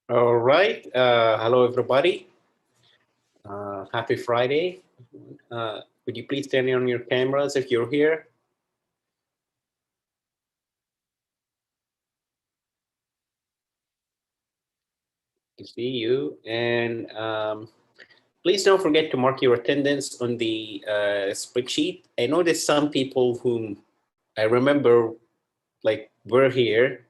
All right. Hello, everybody. Happy Friday. Would you please turn on your cameras if you're here? To see you. And please don't forget to mark your attendance on the spreadsheet. I noticed some people whom I remember like were here,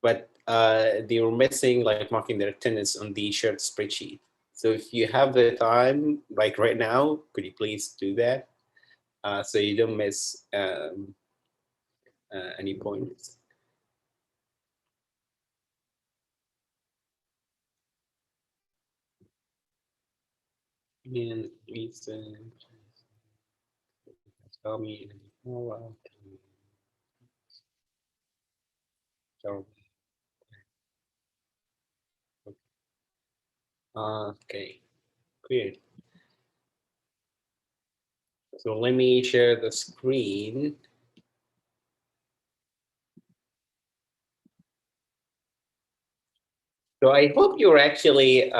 but they were missing like marking their attendance on the shared spreadsheet. So if you have the time, like right now, could you please do that so you don't miss any points? And recent, tell me, oh, wow. Okay, great. So let me share the screen. So I hope you're actually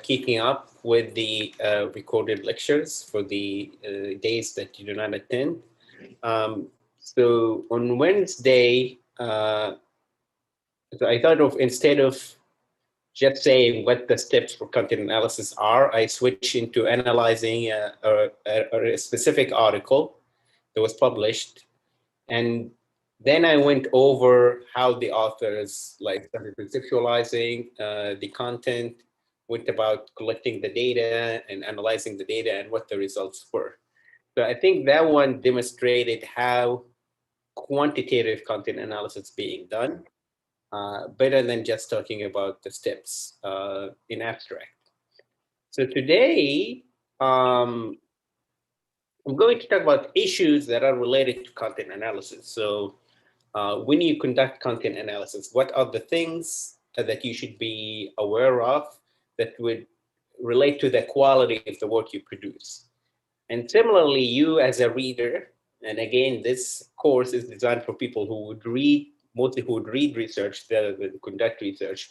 keeping up with the recorded lectures for the days that you do not attend. So on Wednesday, I thought of instead of just saying what the steps for content analysis are, I switch into analyzing a specific article that was published. And then I went over how the authors like started conceptualizing the content, went about collecting the data and analyzing the data and what the results were. So I think that one demonstrated how quantitative content analysis being done, better than just talking about the steps in abstract. So today, um, I'm going to talk about issues that are related to content analysis. So when you conduct content analysis, what are the things that you should be aware of that would relate to the quality of the work you produce? And similarly, you as a reader, and again, this course is designed for people who would read, mostly who would read research rather than conduct research.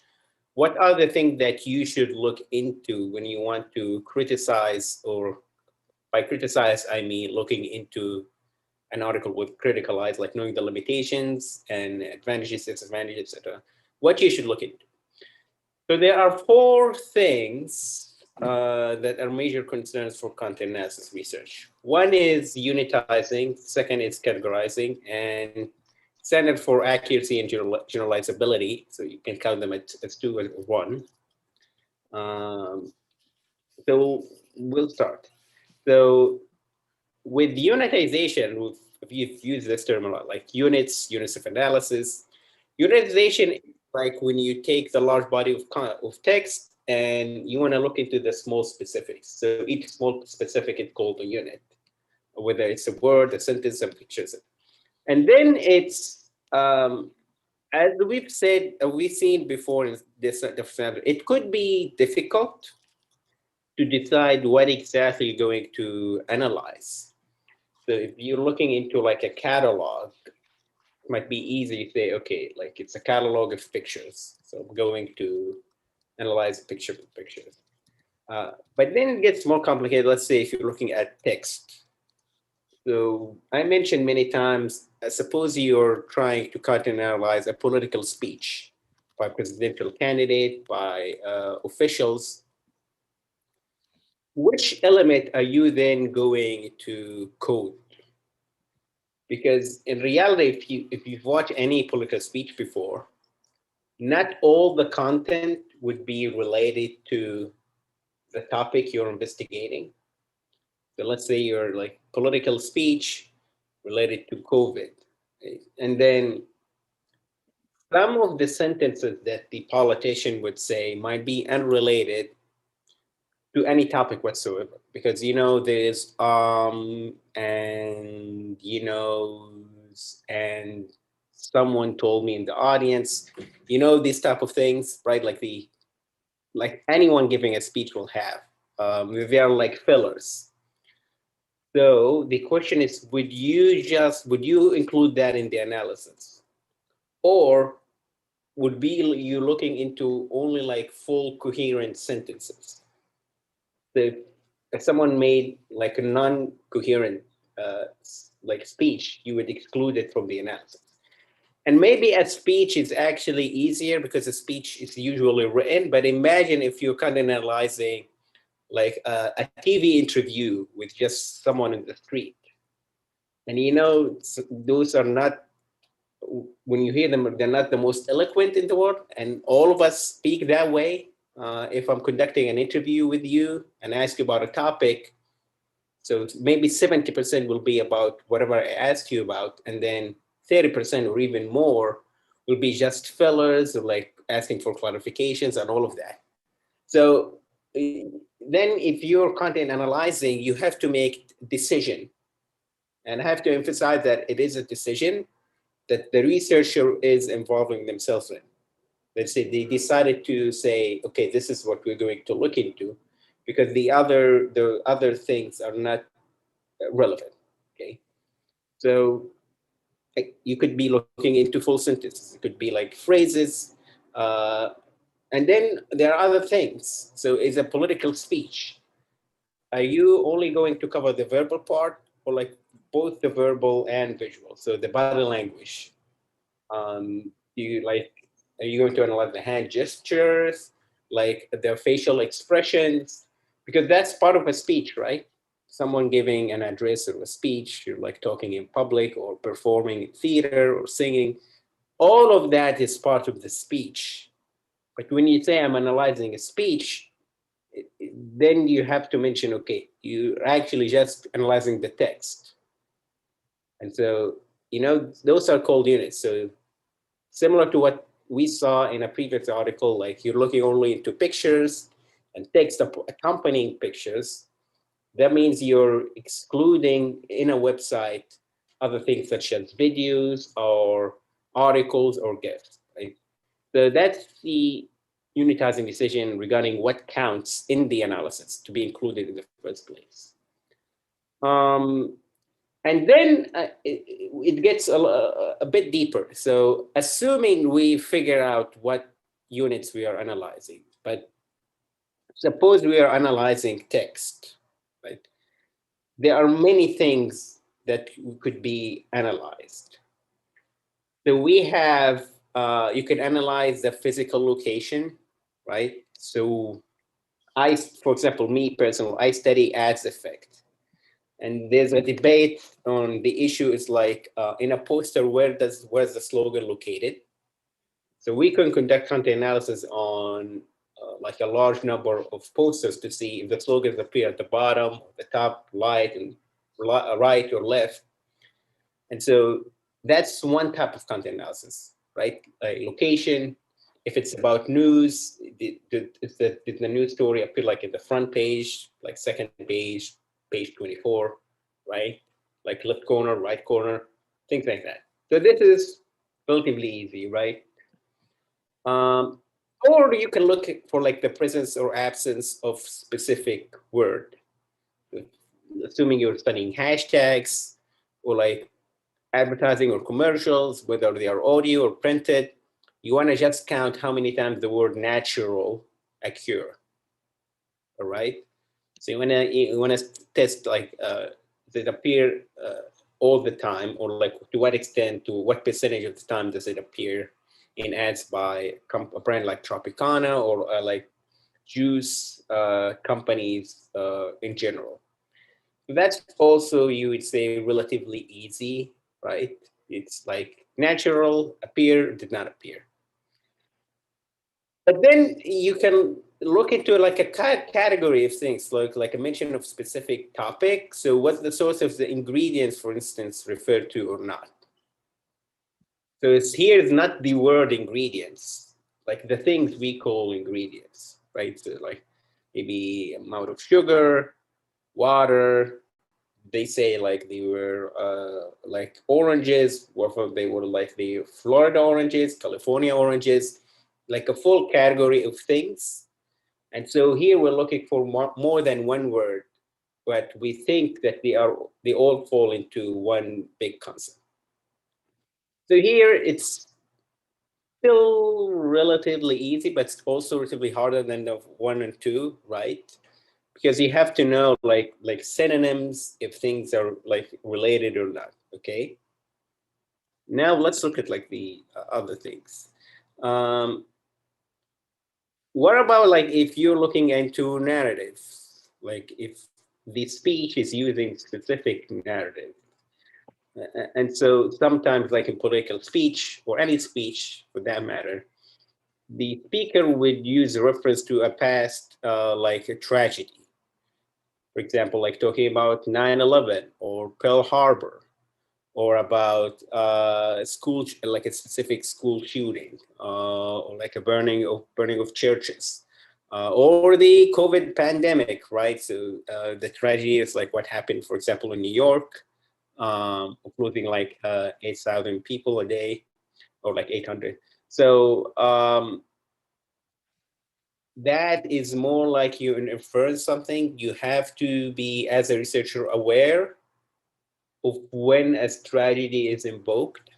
What are the things that you should look into when you want to criticize, or by criticize, I mean looking into an article with critical eyes, like knowing the limitations and advantages, disadvantages, etc. What you should look into. So there are four things that are major concerns for content analysis research. One is unitizing, second is categorizing, and standard for accuracy and generalizability. So you can count them as two or one. Um, so we'll start. So with unitization, we've used this term a lot, like units of analysis. Unitization is like when you take the large body of text and you want to look into the small specifics. So each small specific is called a unit, whether it's a word, a sentence, some pictures. And then it's, as we've said, we've seen before in this, it could be difficult to decide what exactly you're going to analyze. So if you're looking into like a catalog, it might be easy to say, okay, like it's a catalog of pictures. So I'm going to analyze picture for pictures. But then it gets more complicated. Let's say if you're looking at text. So I mentioned many times, suppose you're trying to cut and analyze a political speech by presidential candidate, by officials. Which element are you then going to code? Because in reality, if you've watched any political speech before, not all the content would be related to the topic you're investigating. So let's say you're like political speech related to COVID, and then some of the sentences that the politician would say might be unrelated to any topic whatsoever, because there's and and someone told me in the audience, these type of things, right? Like anyone giving a speech will have. They are like fillers. So the question is, would you include that in the analysis, or would be you looking into only like full coherent sentences. So if someone made like a non-coherent like speech, you would exclude it from the analysis. And maybe a speech is actually easier because a speech is usually written, but imagine if you're kind of analyzing like a TV interview with just someone in the street. And you know, those are not, when you hear them, they're not the most eloquent in the world. And all of us speak that way. If I'm conducting an interview with you and ask you about a topic, so maybe 70% will be about whatever I asked you about, and then 30% or even more will be just fillers or like asking for clarifications and all of that. So then if you're content analyzing, you have to make decision. And I have to emphasize that it is a decision that the researcher is involving themselves in. Let's say they decided to say, okay, this is what we're going to look into, because the other things are not relevant. Okay, so you could be looking into full sentences. It could be like phrases, and then there are other things. So is a political speech. Are you only going to cover the verbal part, or like both the verbal and visual? So the body language. You like, are you going to analyze the hand gestures, like the facial expressions? Because that's part of a speech, right? Someone giving an address or a speech, you're like talking in public or performing in theater or singing. All of that is part of the speech. But when you say I'm analyzing a speech, then you have to mention, okay, you're actually just analyzing the text. And so, you know, those are called units. So similar to what we saw in a previous article, like you're looking only into pictures and text accompanying pictures. That means you're excluding in a website other things such as videos or articles or GIFs, right? So that's the unitizing decision regarding what counts in the analysis to be included in the first place. And then it gets a bit deeper. So assuming we figure out what units we are analyzing, but suppose we are analyzing text, right? There are many things that could be analyzed. So we have, you can analyze the physical location, right? So for example, me personally, I study ads effect. And there's a debate on the issue is like in a poster, where's the slogan located? So we can conduct content analysis on like a large number of posters to see if the slogans appear at the bottom, the top, right, and right or left. And so that's one type of content analysis, right? Location. If it's about news, did the news story appear like in the front page, like second page, page 24, right? Like left corner, right corner, things like that. So this is relatively easy, right? Or you can look for like the presence or absence of specific word. Assuming you're studying hashtags or like advertising or commercials, whether they are audio or printed, you want to just count how many times the word natural occur. All right. So you want to test like does it appear all the time, or like to what extent, to what percentage of the time does it appear in ads by a brand like Tropicana or like juice companies in general. That's also, you would say, relatively easy, right? It's like natural, appear, did not appear. But then you can look into like a category of things, like a mention of specific topic. So what's the source of the ingredients, for instance, referred to or not? So here is not the word ingredients, like the things we call ingredients, right? So like maybe amount of sugar, water. They say like they were like oranges, they were like the Florida oranges, California oranges, like a full category of things. And so here we're looking for more than one word, but we think that they all fall into one big concept. So here it's still relatively easy, but it's also relatively harder than the 1 and 2, right? Because you have to know like synonyms if things are like related or not. Okay. Now let's look at like the other things. What about like if you're looking into narratives, like if the speech is using specific narrative. And so sometimes like in political speech or any speech for that matter, the speaker would use a reference to a past like a tragedy. For example, like talking about 9/11 or Pearl Harbor, or about school, like a specific school shooting, or like a burning of churches, or the COVID pandemic, right? So the tragedy is like what happened, for example, in New York, including like 8,000 people a day, or like 800. So that is more like you infer something. You have to be, as a researcher, aware of when a tragedy is invoked.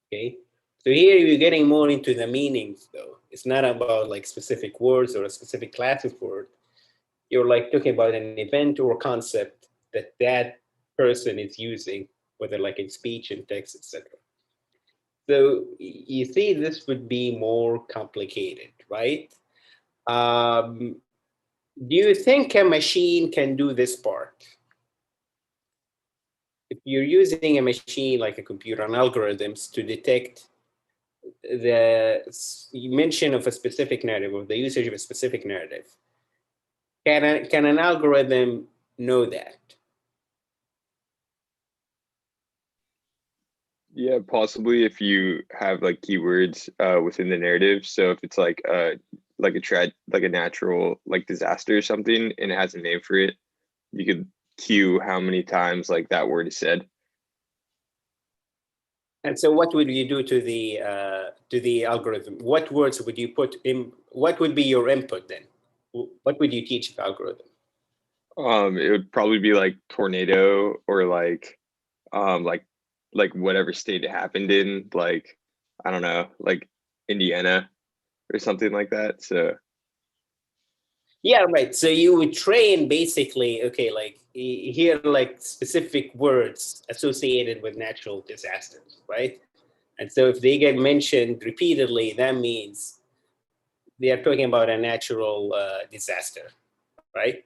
Okay, so here you're getting more into the meanings, though. It's not about like specific words or a specific class of word. You're like talking about an event or concept that that person is using, whether like in speech and text, etc. So you see, this would be more complicated, right? Um, do you think a machine can do this part? If you're using a machine like a computer and algorithms to detect the mention of a specific narrative or the usage of a specific narrative, can an algorithm know that? Yeah, possibly if you have like keywords within the narrative. So if it's like a natural like disaster or something and it has a name for it, you could cue how many times like that word is said. And so what would you do to the algorithm? What words would you put in? What would be your input then? What would you teach the algorithm? It would probably be like tornado or um like whatever state it happened in, like I don't know, like Indiana or something like that. So Yeah, right. So you would train basically, okay, like here, like specific words associated with natural disasters, right? And so if they get mentioned repeatedly, that means they are talking about a natural disaster, right?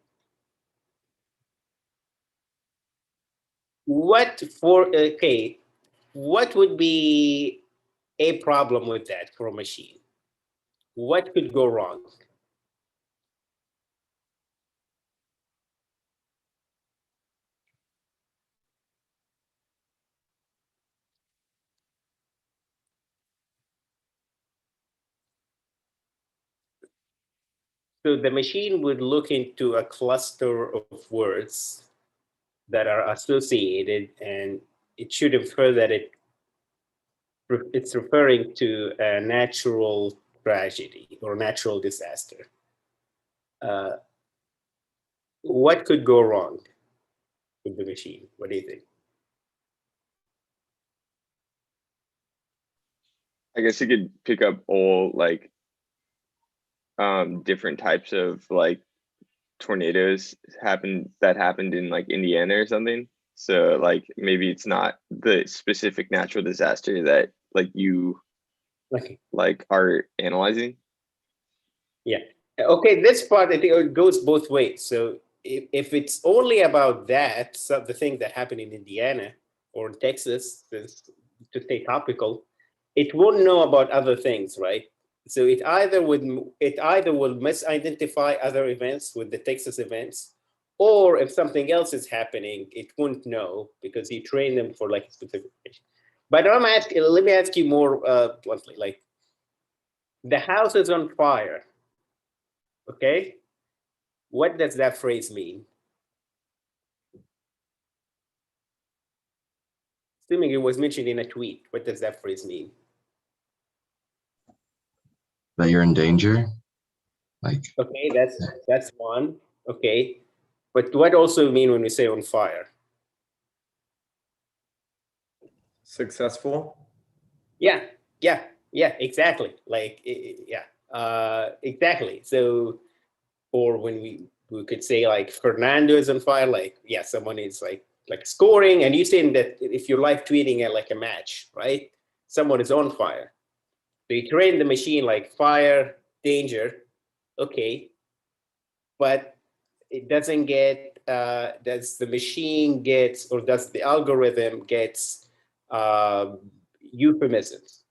What would be a problem with that for a machine? What could go wrong? So the machine would look into a cluster of words that are associated, and it should infer that it's referring to a natural tragedy or natural disaster. Uh, what could go wrong with the machine? What do you think? I guess you could pick up all like different types of like tornadoes happened in like Indiana or something. So like maybe it's not the specific natural disaster that like you Okay. like are analyzing. Yeah. Okay, this part I think it goes both ways. So if it's only about that, so the thing that happened in Indiana or in Texas, to stay topical, it won't know about other things, right? So it either will misidentify other events with the Texas events, or if something else is happening, it won't know because you train them for like a specific mission. But let me ask you more bluntly, like the house is on fire. Okay, what does that phrase mean? Assuming it was mentioned in a tweet, what does that phrase mean? That you're in danger. Like, Okay, that's one. Okay, but what also mean when we say on fire? Successful. Yeah, yeah. Yeah, exactly. Like, yeah, exactly. So, or when we could say like Fernando is on fire, like, yeah, someone is like scoring, and you saying that if you're live tweeting at like a match, right? Someone is on fire. So you train the machine like fire, danger, okay, but it doesn't get, does the machine gets, or does the algorithm gets euphemisms,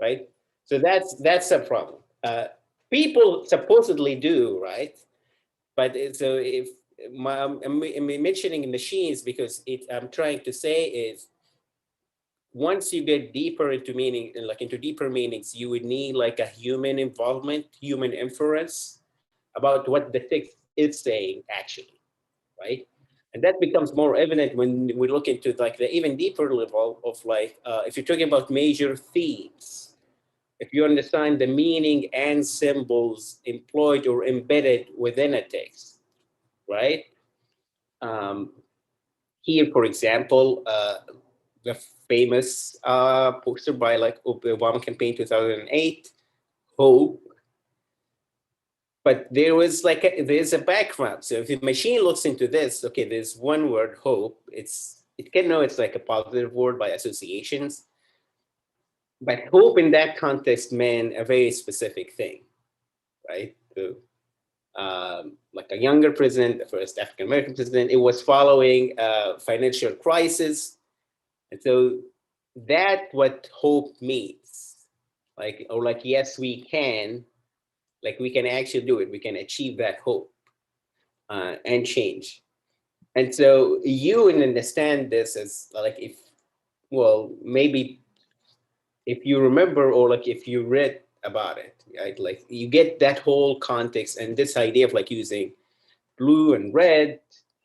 right? So that's a problem. People supposedly do, right? But so if I'm mentioning machines because I'm trying to say is once you get deeper into meaning, like into deeper meanings, you would need like a human involvement, human inference about what the text is saying actually, right? And that becomes more evident when we look into like the even deeper level of like, if you're talking about major themes, if you understand the meaning and symbols employed or embedded within a text, right? Um, Here, for example, the famous poster by like Obama campaign 2008, hope. But there was like there's a background. So if the machine looks into this, okay, there's one word, hope. It can know it's like a positive word by associations, but hope in that context meant a very specific thing, right? So, like a younger president, the first African American president, it was following a financial crisis. And so that what hope means, like, or like, yes, we can, like we can actually do it. We can achieve that hope and change. And so you understand this as like, if, well, maybe if you remember, or like if you read about it, right? Like you get that whole context and this idea of like using blue and red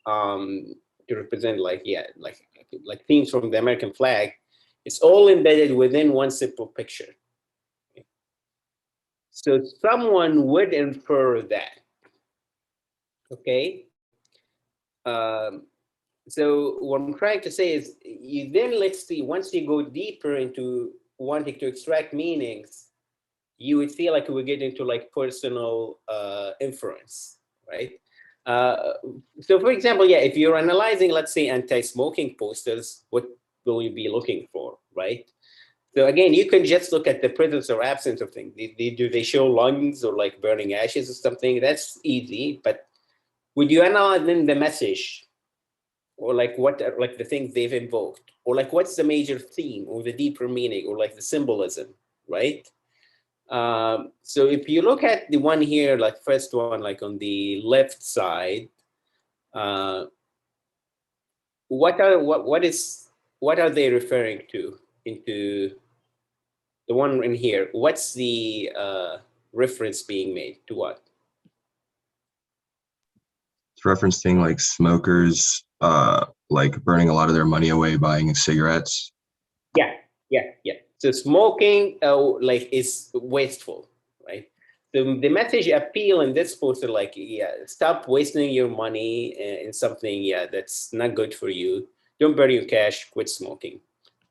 to represent like, yeah, like themes from the American flag. It's all embedded within one simple picture. So someone would infer that, okay? Um, so what I'm trying to say is, you then, let's see, once you go deeper into wanting to extract meanings, you would feel like we get into like personal inference, right? Uh, so for example, yeah, if you're analyzing, let's say, anti-smoking posters, what will you be looking for, right? So again, you can just look at the presence or absence of things. Do they show lungs or like burning ashes or something? That's easy. But would you analyze then the message, or like what are like the things they've invoked, or like what's the major theme or the deeper meaning or like the symbolism, right? So if you look at the one here, like first one, like on the left side, uh, what are they referring to into the one in here? What's the reference being made to what? It's referencing like smokers, like burning a lot of their money away buying cigarettes. Yeah, yeah, yeah. So smoking, like, is wasteful, right? The message appeal in this poster, like, yeah, stop wasting your money in something, yeah, that's not good for you. Don't burn your cash. Quit smoking,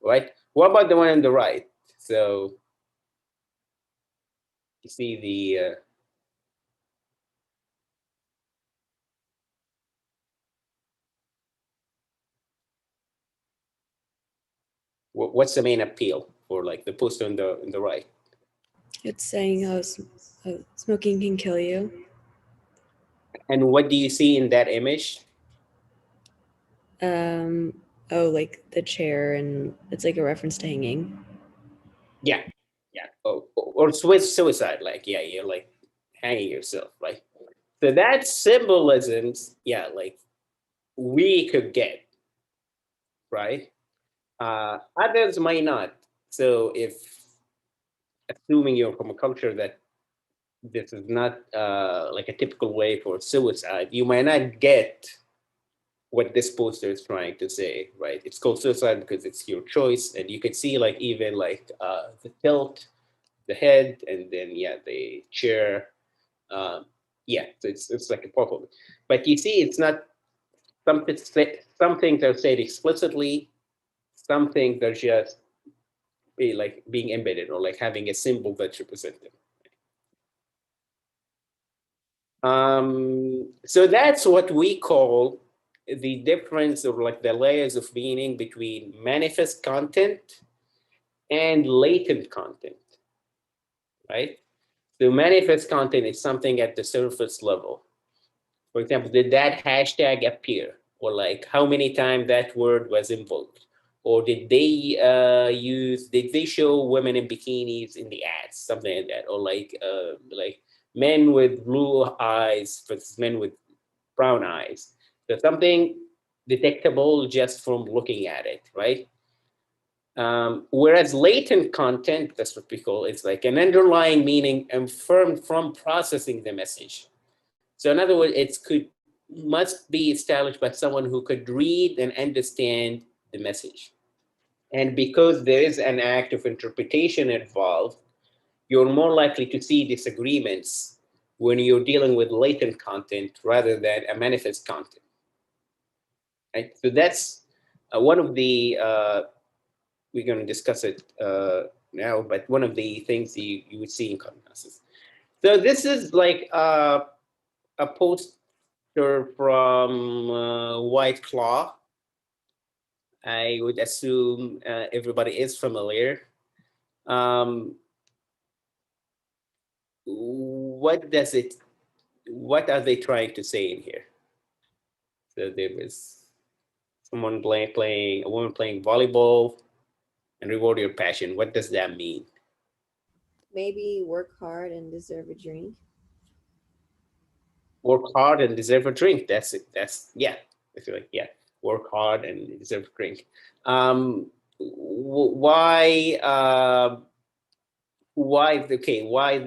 right? What about the one on the right? So you see the what's the main appeal for like the poster on the right? It's saying how smoking can kill you. And what do you see in that image? Oh, like the chair, and it's like a reference to hanging. Yeah, yeah. Or suicide, like, yeah, you're like hanging yourself, right? So that symbolisms, yeah, like we could get, right? Others might not. So if assuming you're from a culture that this is not like a typical way for suicide, you might not get what this poster is trying to say, right? It's called suicide because it's your choice, and you can see like even like the tilt, the head, and then yeah, the chair. Um, yeah, so it's like a purple. But you see, it's not some things are said explicitly, some things are just like being embedded or like having a symbol that represents them. So that's what we call the difference, or like the layers of meaning between manifest content and latent content, right? So manifest content is something at the surface level. For example, did that hashtag appear? Or like how many times that word was invoked? Or did they did they show women in bikinis in the ads? Something like that. Or like men with blue eyes versus men with brown eyes. So something detectable just from looking at it, right? Whereas latent content, that's what we call, it's like an underlying meaning inferred from processing the message. So in other words, must be established by someone who could read and understand the message. And because there is an act of interpretation involved, you're more likely to see disagreements when you're dealing with latent content rather than a manifest content. Right? So that's one of the, we're going to discuss it now, but one of the things you would see in content analysis. So this is like a poster from White Claw. I would assume everybody is familiar. What are they trying to say in here? So there was someone a woman playing volleyball and reward your passion. What does that mean? Maybe work hard and deserve a drink. Work hard and deserve a drink. That's it. Yeah. I feel like, yeah. Work hard and deserve a drink. Why? Okay? Why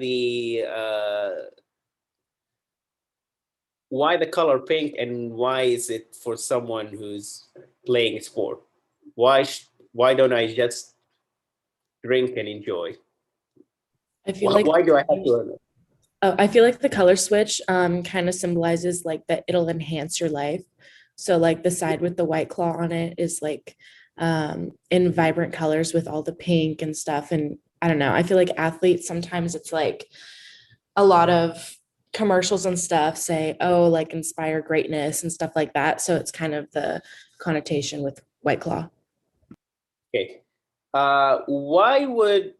the color pink, and why is it for someone who's playing a sport? Why don't I just drink and enjoy? I feel like Why do I have to earn it? I feel like the color switch kind of symbolizes like that it'll enhance your life. So like the side with the white claw on it is like in vibrant colors with all the pink and stuff. And I don't know, I feel like athletes, sometimes it's like a lot of commercials and stuff say, oh, like inspire greatness and stuff like that. So it's kind of the connotation with white claw. Okay. Why would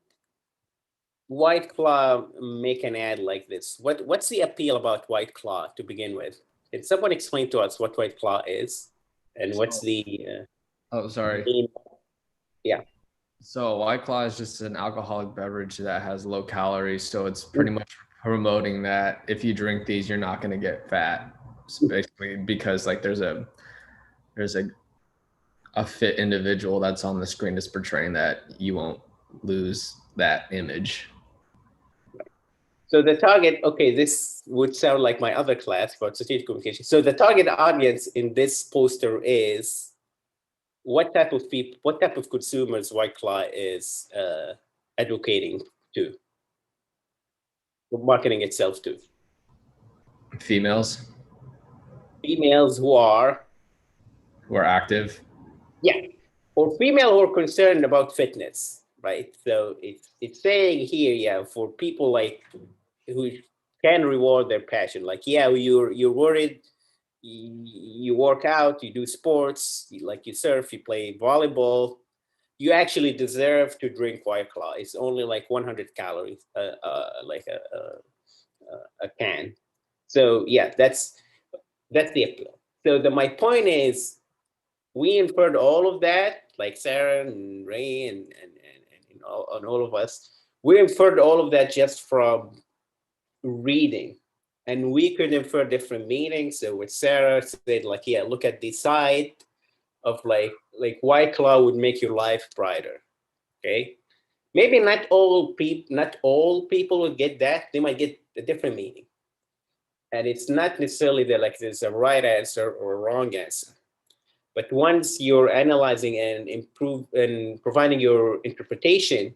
White Claw make an ad like this? What's the appeal about White Claw to begin with? Can someone explain to us what White Claw is and what's the Oh, sorry. main, yeah. So White Claw is just an alcoholic beverage that has low calories. So it's pretty much promoting that if you drink these, you're not going to get fat. So basically, because like there's a fit individual that's on the screen that's portraying that, you won't lose that image. So the target, okay, this would sound like my other class about strategic communication. So the target audience in this poster is what type of people, what type of consumers White Claw is advocating to, marketing itself to? Females Females who are active. Yeah, or female who are concerned about fitness, right? So it's saying here, yeah, for people like who can reward their passion. Like, yeah, you're worried, you work out, you do sports, like you surf, you play volleyball, you actually deserve to drink White Claw. It's only like 100 calories, like a can. So yeah, that's the appeal. So my point is, we inferred all of that, like Sarah and Ray and all of us. We inferred all of that just from reading, and we could infer different meanings. So with Sarah said, like, yeah, look at the side of like White Claw would make your life brighter. Okay, maybe not all people would get that. They might get a different meaning, and it's not necessarily that like there's a right answer or a wrong answer. But once you're analyzing and providing your interpretation,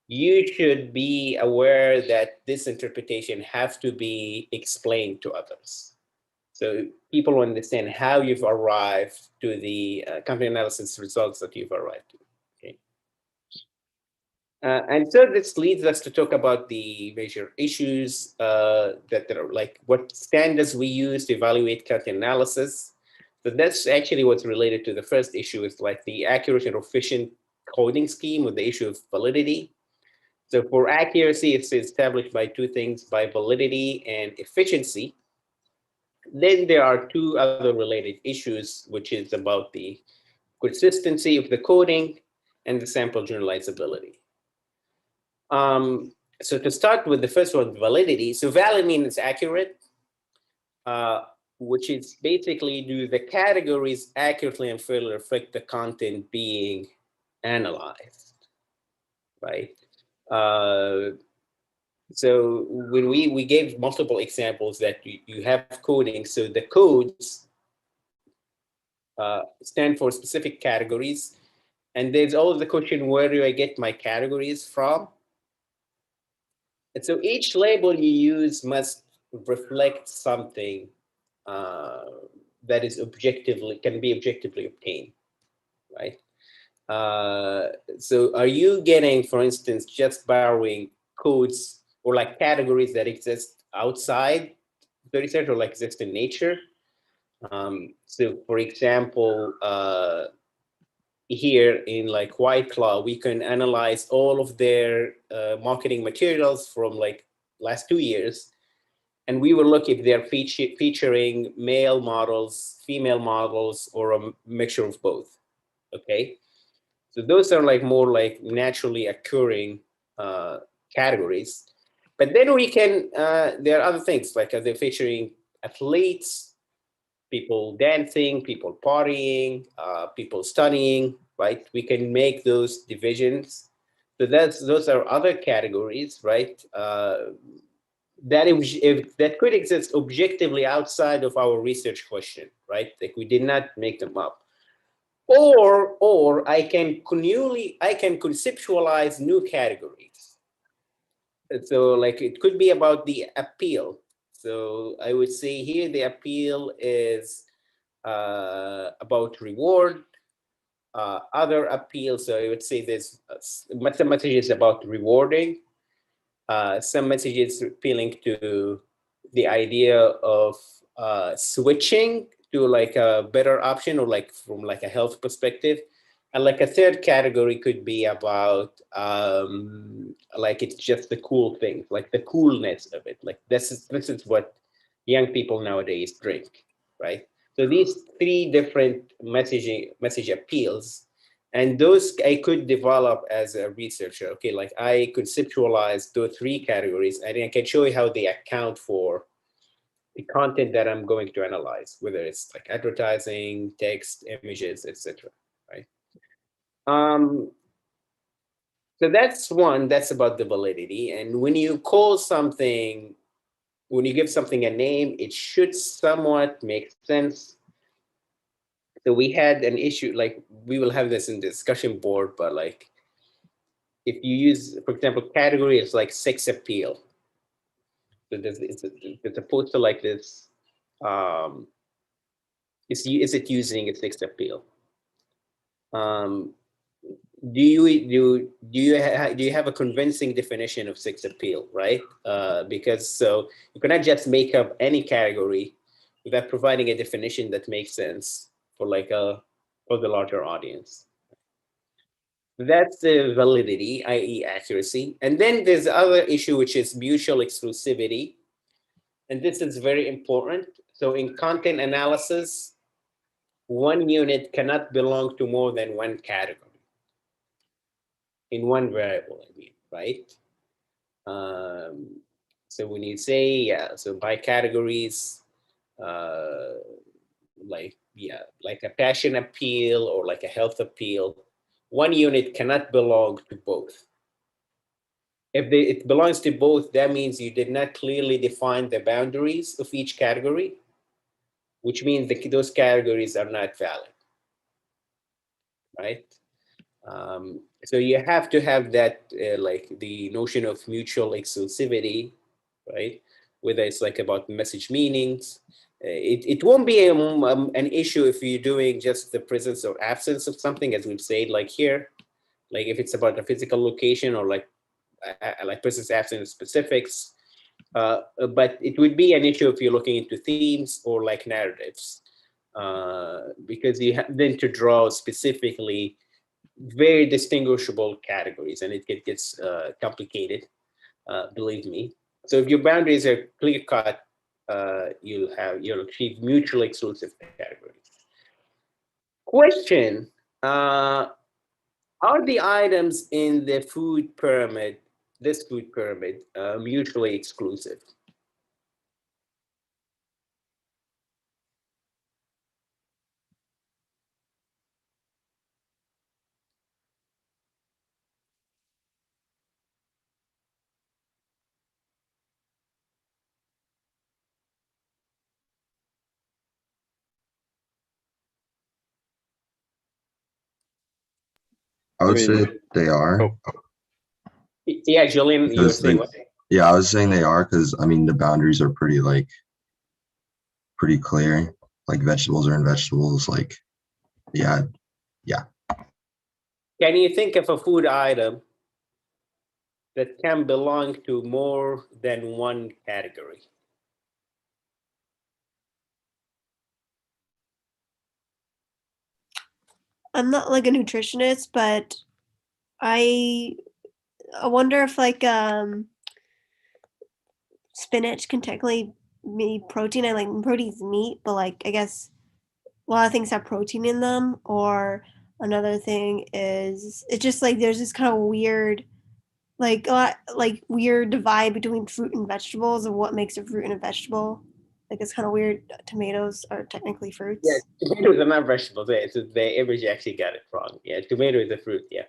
you should be aware that this interpretation has to be explained to others. So people understand how you've arrived to the company analysis results that you've arrived to. Okay. And so this leads us to talk about the major issues that are like what standards we use to evaluate content analysis. So that's actually what's related to the first issue, is like the accurate and efficient coding scheme with the issue of validity. So for accuracy, it's established by two things, by validity and efficiency. Then there are two other related issues, which is about the consistency of the coding and the sample generalizability. So to start with the first one, validity. So valid means accurate, which is basically, do the categories accurately and fairly reflect the content being analyzed, right? So when we gave multiple examples that you have coding, so the codes stand for specific categories, and there's always the question, where do I get my categories from? And so each label you use must reflect something that is can be objectively obtained, right? So are you getting, for instance, just borrowing codes or like categories that exist outside the research or like exist in nature? So for example, here in like White Claw, we can analyze all of their marketing materials from like last 2 years. And we will look if they're featuring male models, female models, or a mixture of both, okay? So those are like more like naturally occurring categories. But then we can, there are other things, like are they featuring athletes, people dancing, people partying, people studying, right? We can make those divisions. So those are other categories, right? That could exist objectively outside of our research question, right? Like we did not make them up. Or I can conceptualize new categories. So like it could be about the appeal. So I would say here the appeal is about reward. Other appeals, so I would say there's some messages about rewarding. Some messages appealing to the idea of switching to like a better option, or like from like a health perspective. And like a third category could be about like it's just the cool thing, like the coolness of it. Like this is what young people nowadays drink, right? So these three different message appeals, and those I could develop as a researcher. Okay, like I conceptualize those three categories, and I can show you how they account for the content that I'm going to analyze, whether it's like advertising, text, images, etc. Right? So that's one. That's about the validity. And when you call something, when you give something a name, it should somewhat make sense. So we had an issue, like we will have this in the discussion board, but like if you use, for example, category is like sex appeal. So it's a poster like this. Is it using a sex appeal? Do you have a convincing definition of sex appeal, right? Because so you cannot just make up any category without providing a definition that makes sense for like for the larger audience. That's the validity, i.e. accuracy. And then there's the other issue, which is mutual exclusivity. And this is very important. So in content analysis, one unit cannot belong to more than one category in one variable, I mean, right? So when you say, yeah, so by categories, like a passion appeal or like a health appeal, one unit cannot belong to both. If it belongs to both, that means you did not clearly define the boundaries of each category, which means those categories are not valid, right? So you have to have that, like the notion of mutual exclusivity, right? Whether it's like about message meanings. It won't be an issue if you're doing just the presence or absence of something, as we've said, like here. like if it's about a physical location or like persons absent specifics. But it would be an issue if you're looking into themes or like narratives, because you have then to draw specifically very distinguishable categories, and it gets complicated, believe me. So if your boundaries are clear cut, you'll achieve mutually exclusive categories. Question: are the items in the food pyramid, this food pyramid, mutually exclusive? I would I say mean, they are. oh. Yeah, Julian, you were Because saying like, what? yeah, I was saying they are because I mean the boundaries are pretty pretty clear. Like vegetables are in vegetables. Like, yeah, Can you think of a food item that can belong to more than one category? I'm not like a nutritionist, but I I wonder if like spinach can technically be protein. I like protein's meat, but like I guess a lot of things have protein in them. Or another thing is it's just like there's this kind of weird like a lot like weird divide between fruit and vegetables and what makes a fruit and a vegetable. Like it's kind of weird. Tomatoes are technically fruits. Yeah, tomatoes are not vegetables. Yeah, so the image actually got it wrong. Yeah, tomato is a fruit. Yeah.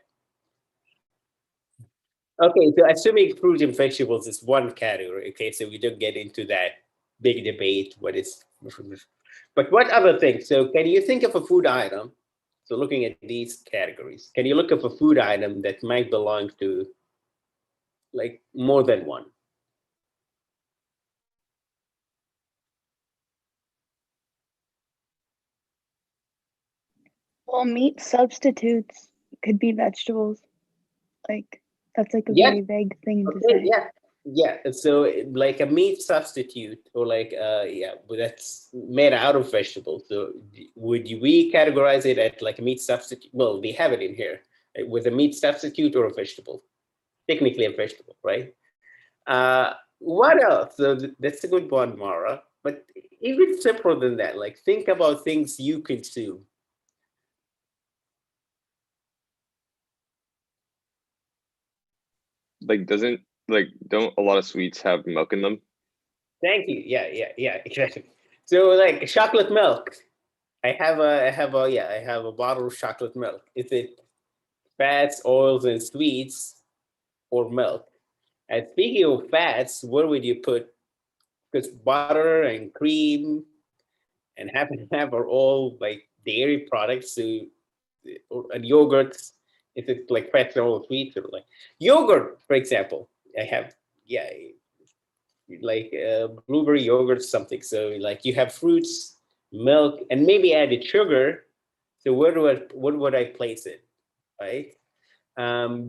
Okay, so assuming fruit and vegetables is one category. Okay, so we don't get into that big debate. What is, but what other things? So can you think of a food item? So looking at these categories, can you look up a food item that might belong to like more than one? Well, meat substitutes could be vegetables. Like, that's like a Yeah. very vague thing to Okay, say. yeah, yeah. So like a meat substitute, or like yeah, but that's made out of vegetables. So would we categorize it as like a meat substitute? Well, we have it in here with a meat substitute or a vegetable. Technically a vegetable, right? What else? So that's a good one, Mara. But even simpler than that, like think about things you consume. Like, don't a lot of sweets have milk in them? Thank you. Yeah, yeah, yeah, exactly. So like chocolate milk. I have a bottle of chocolate milk. Is it fats, oils, and sweets, or milk? And speaking of fats, where would you put? Because butter and cream and half and half are all like dairy products. So, and yogurts, if it's like fats or sweets, or like yogurt, for example. I have, yeah, like blueberry yogurt, something. So like you have fruits, milk, and maybe added sugar. So where would I place it, right?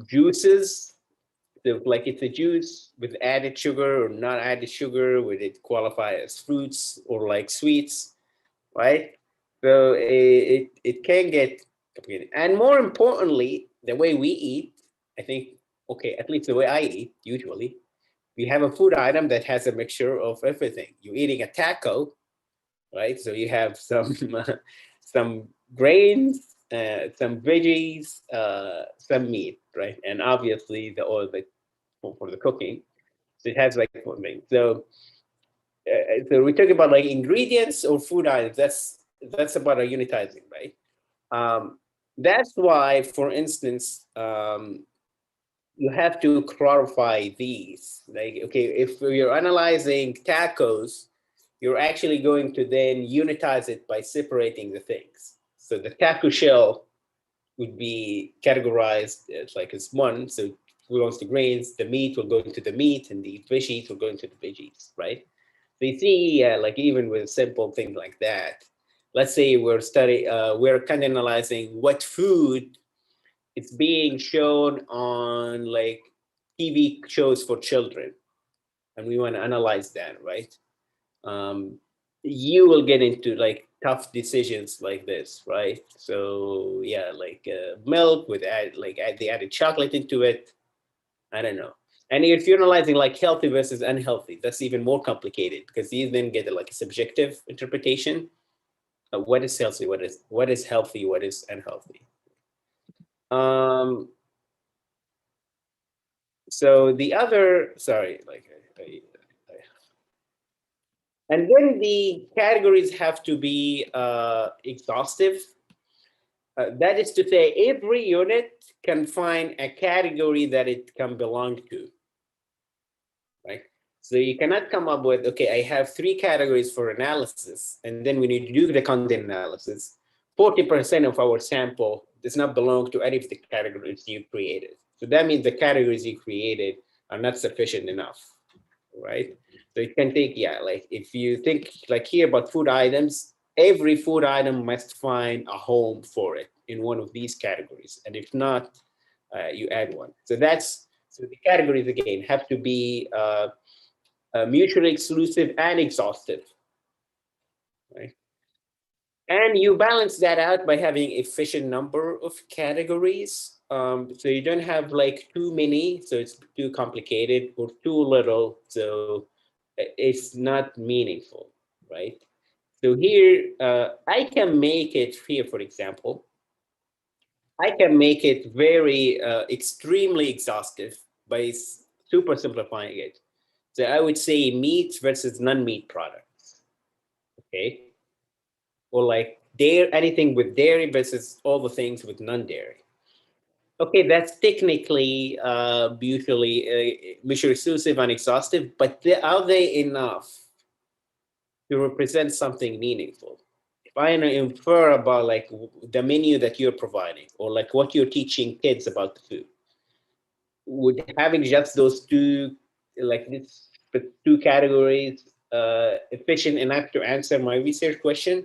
Juices, so like it's a juice with added sugar or not added sugar, would it qualify as fruits or like sweets, right? So it can get complicated. And more importantly, the way we eat, I think, okay, at least the way I eat usually, we have a food item that has a mixture of everything. You're eating a taco, right? So you have some some grains, some veggies, some meat, right? And obviously the oil that for the cooking. So it has like one thing. So we talk about like ingredients or food items. That's about a unitizing, right? That's why, for instance, you have to clarify these. Like, okay, if you're analyzing tacos, you're actually going to then unitize it by separating the things. So the taco shell would be categorized as like as one. So it belongs to grains, the meat will go into the meat, and the veggies will go into the veggies, right? So you see, like even with simple things like that, let's say we're kind of analyzing what food it's being shown on like TV shows for children, and we want to analyze that, right? You will get into like tough decisions like this, right? So yeah, like milk with they added chocolate into it. I don't know. And if you're analyzing like healthy versus unhealthy, that's even more complicated because you then get like a subjective interpretation of what is healthy, what is healthy, what is unhealthy. So the other, sorry, like and then the categories have to be exhaustive. That is to say, every unit can find a category that it can belong to, right? So you cannot come up with, okay, I have 3 categories for analysis, and then when you do the content analysis, 40% of our sample does not belong to any of the categories you created. So that means the categories you created are not sufficient enough, right? So it can take, yeah, like if you think like here about food items, every food item must find a home for it in one of these categories. And if not, you add one. So so the categories again have to be mutually exclusive and exhaustive, right? And you balance that out by having efficient number of categories. So you don't have like too many, so it's too complicated, or too little, so it's not meaningful, right? So here, I can make it here, for example, I can make it very extremely exhaustive by super simplifying it. So I would say meat versus non-meat products, okay? Or like dairy, anything with dairy versus all the things with non-dairy. Okay, that's technically mutually exclusive and exhaustive, but are they enough to represent something meaningful? If I infer about like the menu that you're providing, or like what you're teaching kids about the food, would having just those two, like this, 2 categories, efficient enough to answer my research question?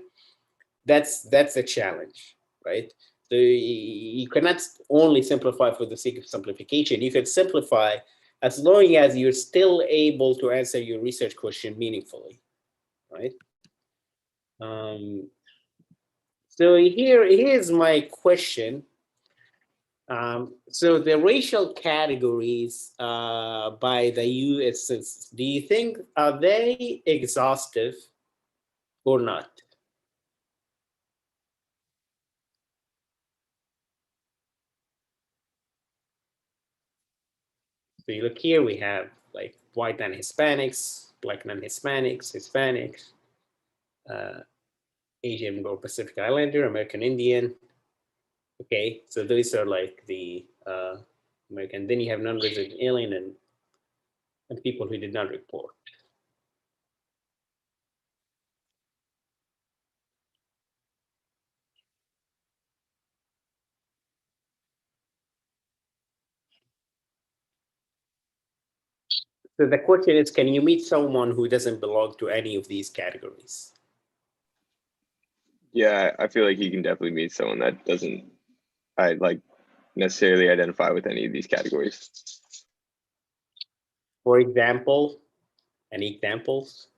That's a challenge, right? So you cannot only simplify for the sake of simplification. You can simplify as long as you're still able to answer your research question meaningfully, right? So here's my question. So the racial categories by the US Census, do you think, are they exhaustive or not? So you look here, we have like white non-Hispanics, black non-Hispanics, Hispanics, Asian or Pacific Islander, American Indian. Okay, so these are like the American. Then you have non-resident alien and people who did not report. So the question is, can you meet someone who doesn't belong to any of these categories? Yeah, I feel like you can definitely meet someone that doesn't necessarily identify with any of these categories. For example, any examples?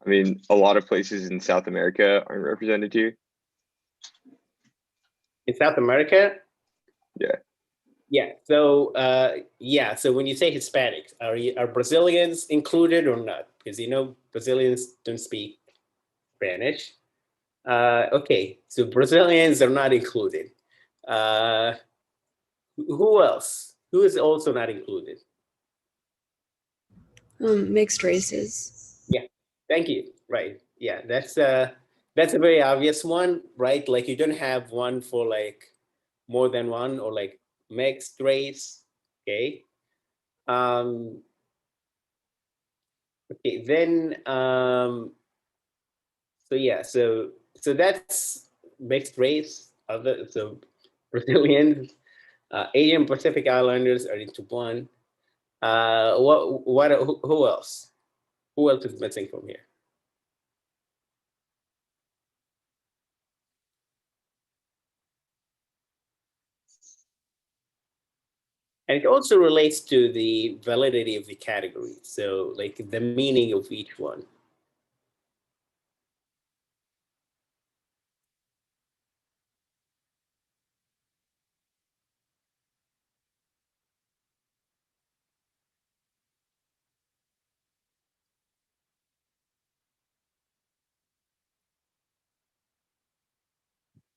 I mean, a lot of places in South America aren't represented here. In South America? Yeah. Yeah. So so when you say Hispanics, are Brazilians included or not? Because Brazilians don't speak Spanish. Okay, so Brazilians are not included. Who else? Who is also not included? Mixed races. Yeah, thank you. Right. Yeah, that's a very obvious one, right? Like you don't have one for like more than one, or like mixed race. Okay. Okay, then so yeah, so that's mixed race. So Brazilians, Asian Pacific Islanders are into one. Who else? Who else is missing from here? And it also relates to the validity of the category. So like the meaning of each one.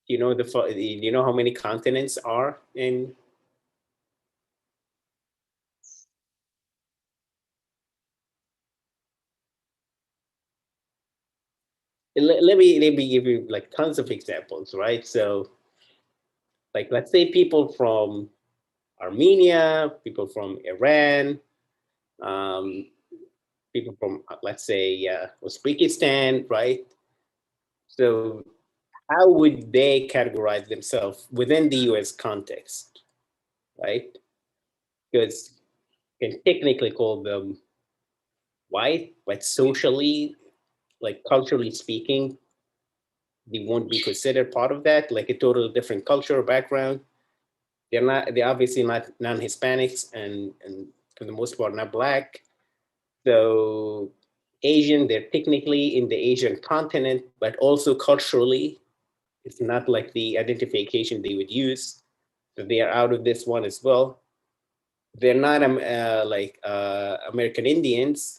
Do you know how many continents are in? Let me give you like tons of examples, right? So like, let's say people from Armenia, people from Iran, um, people from, let's say, Uzbekistan, right? So how would they categorize themselves within the US context, right? Because you can technically call them white, but socially, like culturally speaking, they won't be considered part of that, like a totally different culture or background. They're obviously not non-Hispanics and for the most part not Black. So Asian, they're technically in the Asian continent, but also culturally, it's not like the identification they would use. So they are out of this one as well. They're not American Indians,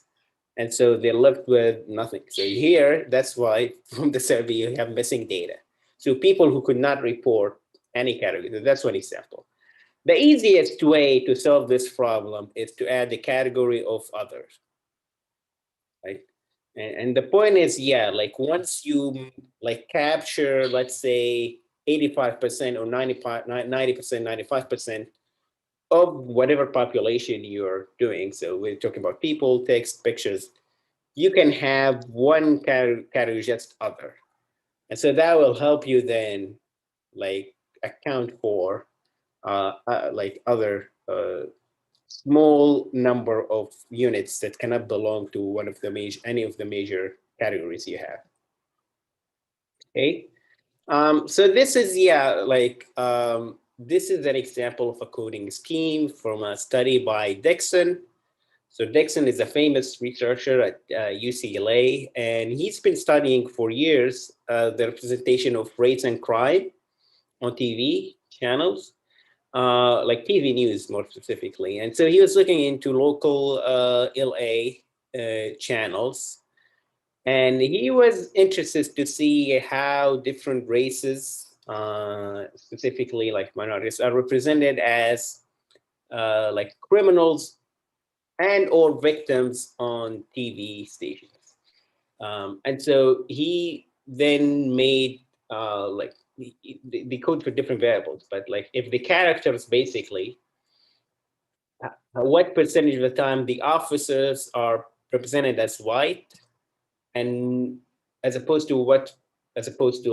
and so they're left with nothing. So here, that's why from the survey you have missing data. So people who could not report any category, that's one example. The easiest way to solve this problem is to add the category of others, right? And the point is, yeah, like once you like capture, let's say 85% or 90%, 95% of whatever population you're doing. So we're talking about people, text, pictures. You can have one category just other. And so that will help you then like account for like other small number of units that cannot belong to one of the any of the major categories you have. Okay. So this is, this is an example of a coding scheme from a study by Dixon. So Dixon is a famous researcher at UCLA, and he's been studying for years the representation of race and crime on TV channels, like TV news more specifically. And so he was looking into local LA channels, and he was interested to see how different races, specifically like minorities, are represented as like criminals and or victims on TV stations. And so he then made like the code for different variables, but like if the characters basically, what percentage of the time the officers are represented as white, and as opposed to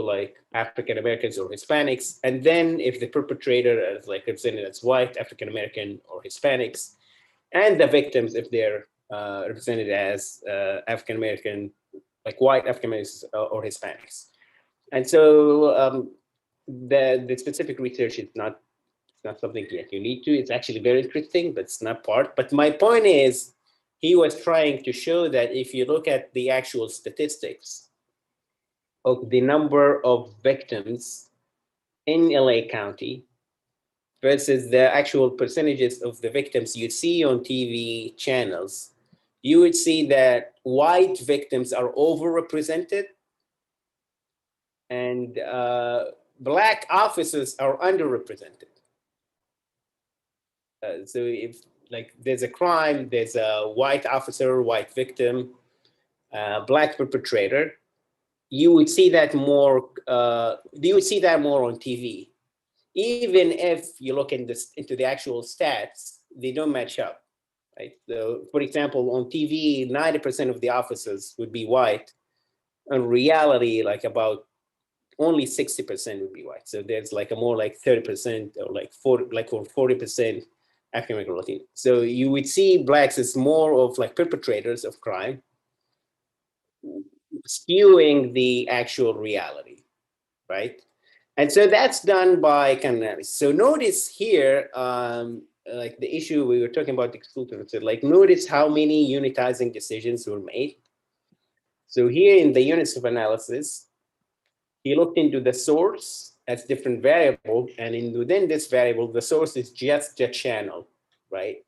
like African Americans or Hispanics, and then if the perpetrator is like represented as white, African American, or Hispanics, and the victims if they're represented as African American, like white African Americans or Hispanics. And so the specific research is not, it's not something yet you need to. It's actually very interesting, but it's not part. But my point is, he was trying to show that if you look at the actual statistics of the number of victims in LA County versus the actual percentages of the victims you see on TV channels, you would see that white victims are overrepresented and Black officers are underrepresented. So if like there's a crime, there's a white officer, white victim, Black perpetrator, you would see that more. You would see that more on TV. Even if you look into the actual stats, they don't match up, right? So, for example, on TV, 90% of the officers would be white. In reality, like about only 60% would be white. So there's like a more like 30% or like 40% African American Latino. So you would see Blacks as more of like perpetrators of crime, skewing the actual reality, right? And so that's done by kind of analysis. So notice here, like the issue we were talking about exclusive. So like notice how many unitizing decisions were made. So here in the units of analysis, he looked into the source as different variable, and within this variable, the source is just the channel, right?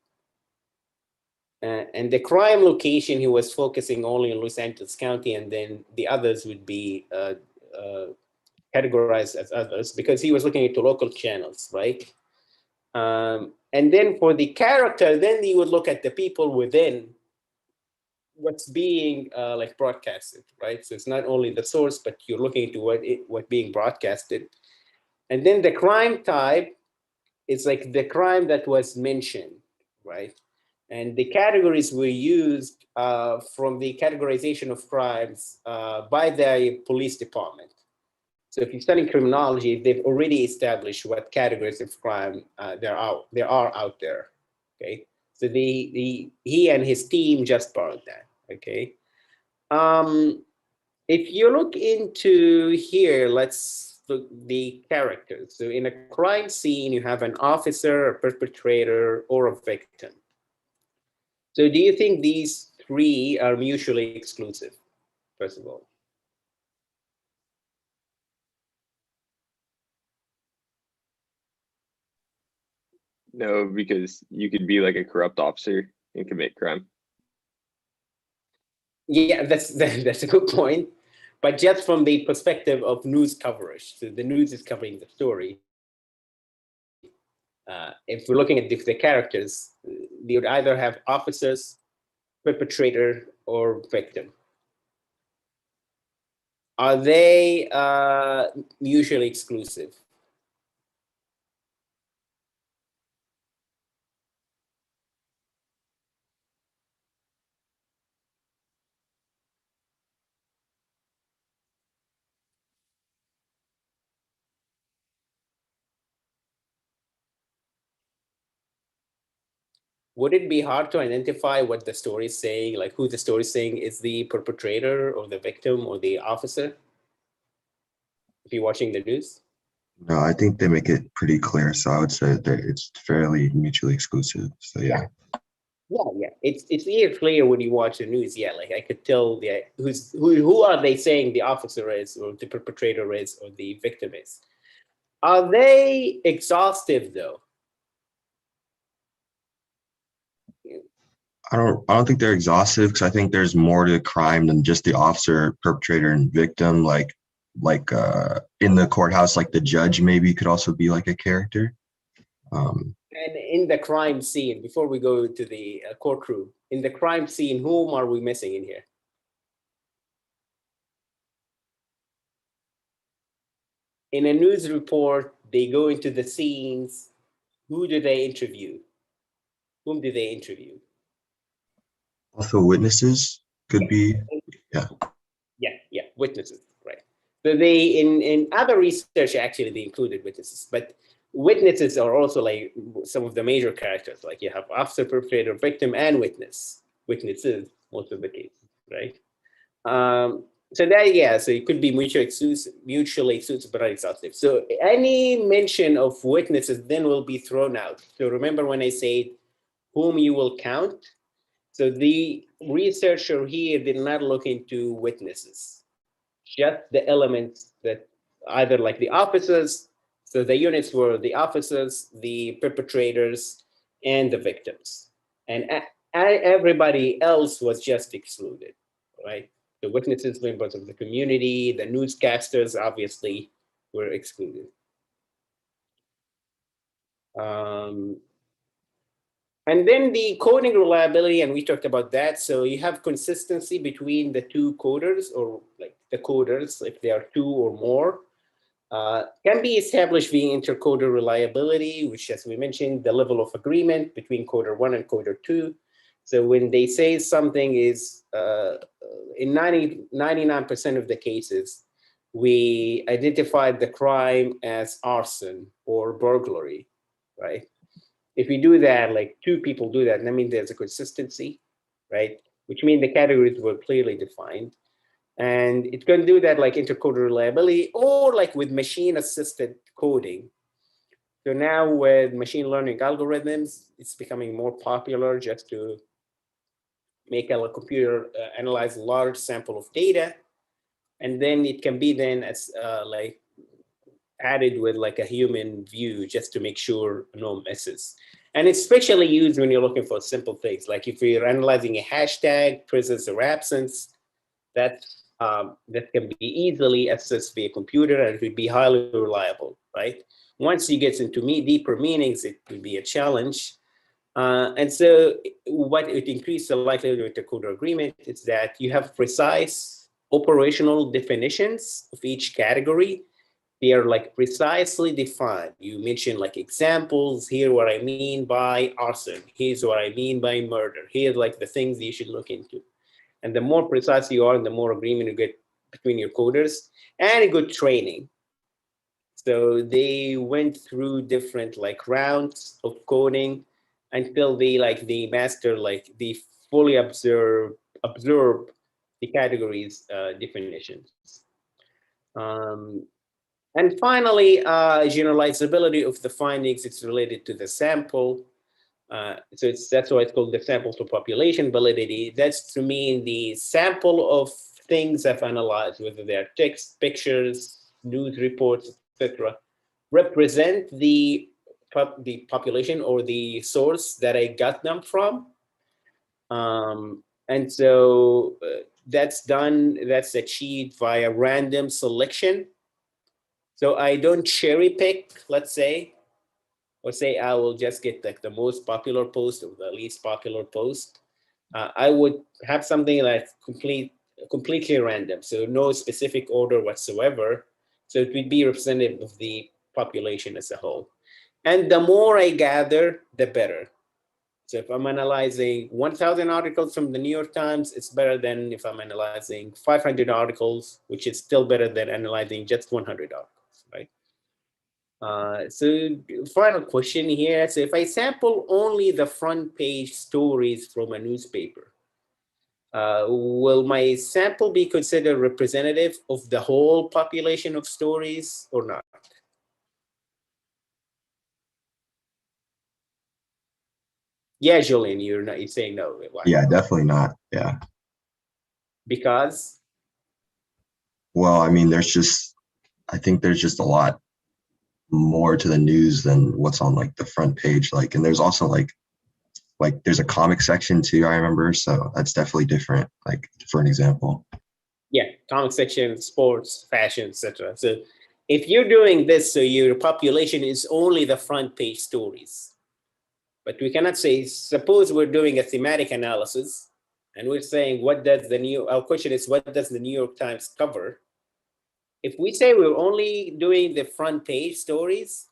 And the crime location, he was focusing only on Los Angeles County, and then the others would be categorized as others because he was looking into local channels, right? And then for the character, then you would look at the people within what's being like broadcasted, right? So it's not only the source, but you're looking into what being broadcasted. And then the crime type is like the crime that was mentioned, right? And the categories were used from the categorization of crimes by the police department. So if you're studying criminology, they've already established what categories of crime there are out there, okay? So he and his team just borrowed that, okay? If you look into here, let's look the characters. So in a crime scene, you have an officer, a perpetrator, or a victim. So do you think these three are mutually exclusive, first of all? No, because you could be like a corrupt officer and commit crime. Yeah, that's a good point. But just from the perspective of news coverage, so the news is covering the story. If we're looking at the characters, they would either have officers, perpetrator, or victim. Are they mutually exclusive? Would it be hard to identify what the story is saying, like who the story is saying is the perpetrator or the victim or the officer? If you're watching the news? No, I think they make it pretty clear. So I would say that it's fairly mutually exclusive. So yeah. Yeah. It's either clear when you watch the news. Yeah, like I could tell who are they saying the officer is, or the perpetrator is, or the victim is. Are they exhaustive though? I don't think they're exhaustive because I think there's more to crime than just the officer, perpetrator, and victim. Like in the courthouse, like the judge maybe could also be like a character. And in the crime scene, before we go to the courtroom, in the crime scene, whom are we missing in here? In a news report, they go into the scenes. Who do they interview? Whom do they interview? Also, witnesses could be. Yeah, witnesses, right. So they, in other research, actually, they included witnesses, but witnesses are also like some of the major characters. Like you have officer, perpetrator, victim, and witnesses, most of the cases, right? So that, yeah, so it could be mutually exclusive, but not exhaustive. So any mention of witnesses then will be thrown out. So remember when I said whom you will count? So the researcher here did not look into witnesses, just the elements that either like the officers, so the units were the officers, the perpetrators, and the victims. And everybody else was just excluded, right? The witnesses, members of the community, the newscasters, obviously, were excluded. And then the coding reliability, and we talked about that. So you have consistency between the two coders, or like the coders, if there are two or more, can be established via intercoder reliability, which, as we mentioned, the level of agreement between coder 1 and coder 2. So when they say something is, in 99% of the cases, we identified the crime as arson or burglary, right? If we do that, like two people do that, that means there's a consistency, right? Which means the categories were clearly defined. And it can do that like intercoder reliability, or like with machine assisted coding. So now with machine learning algorithms, it's becoming more popular just to make a computer analyze a large sample of data, and then it can be then as like added with like a human view just to make sure no misses. And it's especially used when you're looking for simple things, like if you're analyzing a hashtag, presence or absence, that can be easily accessed via computer and it would be highly reliable, right? Once you get into deeper meanings, it would be a challenge. And so what it increases the likelihood of the coder agreement is that you have precise operational definitions of each category. They are like precisely defined. You mentioned like examples, here what I mean by arson, here's what I mean by murder, here's like the things you should look into. And the more precise you are, the more agreement you get between your coders and a good training. So they went through different like rounds of coding until they master they fully absorb the categories definitions. And finally, generalizability of the findings. It's related to the sample. So that's why it's called the sample to population validity. That's to mean the sample of things I've analyzed, whether they're text, pictures, news reports, etc., represent the population or the source that I got them from. And so that's achieved via random selection. So I don't cherry pick, let's say, or say I will just get like the most popular post or the least popular post. I would have something that's completely random, so no specific order whatsoever. So it would be representative of the population as a whole. And the more I gather, the better. So if I'm analyzing 1,000 articles from the New York Times, it's better than if I'm analyzing 500 articles, which is still better than analyzing just 100 articles, right? So final question here. So if I sample only the front page stories from a newspaper, will my sample be considered representative of the whole population of stories or not? Yeah, Julian, you're saying no. Why? Yeah, definitely not. Yeah. Because? Well, I mean, I think there's just a lot more to the news than what's on like the front page. Like, and there's also like there's a comic section too, I remember. So that's definitely different, like for an example. Yeah, comic section, sports, fashion, etc. So if you're doing this, so your population is only the front page stories. But we cannot say, suppose we're doing a thematic analysis and we're saying, our question is, what does the New York Times cover? If we say we're only doing the front page stories,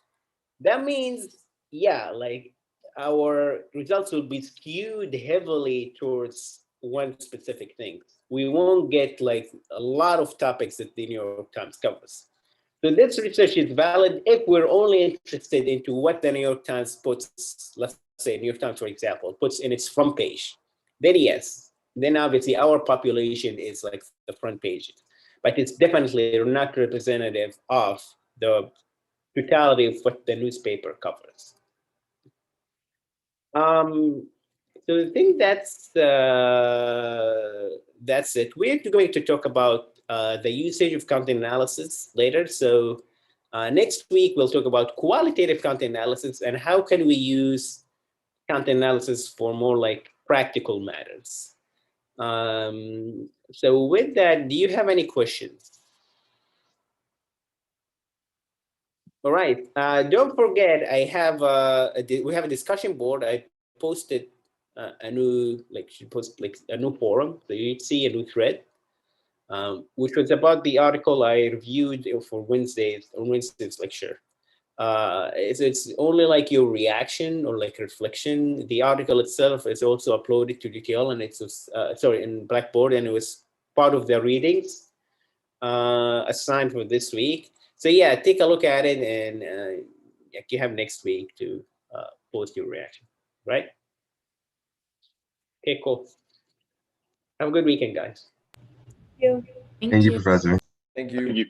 that means, yeah, like our results will be skewed heavily towards one specific thing. We won't get like a lot of topics that the New York Times covers. So this research is valid if we're only interested into what the New York Times puts, let's say New York Times, for example, puts in its front page. Then yes, then obviously our population is like the front page. But it's definitely not representative of the totality of what the newspaper covers. So I think that's it. We're going to talk about the usage of content analysis later. So next week, we'll talk about qualitative content analysis and how can we use content analysis for more like practical matters. So with that, do you have any questions? All right. Don't forget, we have a discussion board. I posted a new forum, so you'd see a new thread, which was about the article I reviewed for Wednesday's lecture. It's only like your reaction or like reflection. The article itself is also uploaded to DTL, and it's in Blackboard, and it was part of the readings assigned for this week. So yeah, take a look at it, and you have next week to post your reaction, right? Okay, cool. Have a good weekend, guys. Thank you. Thank Thank you, you. Professor. Thank you. Thank you.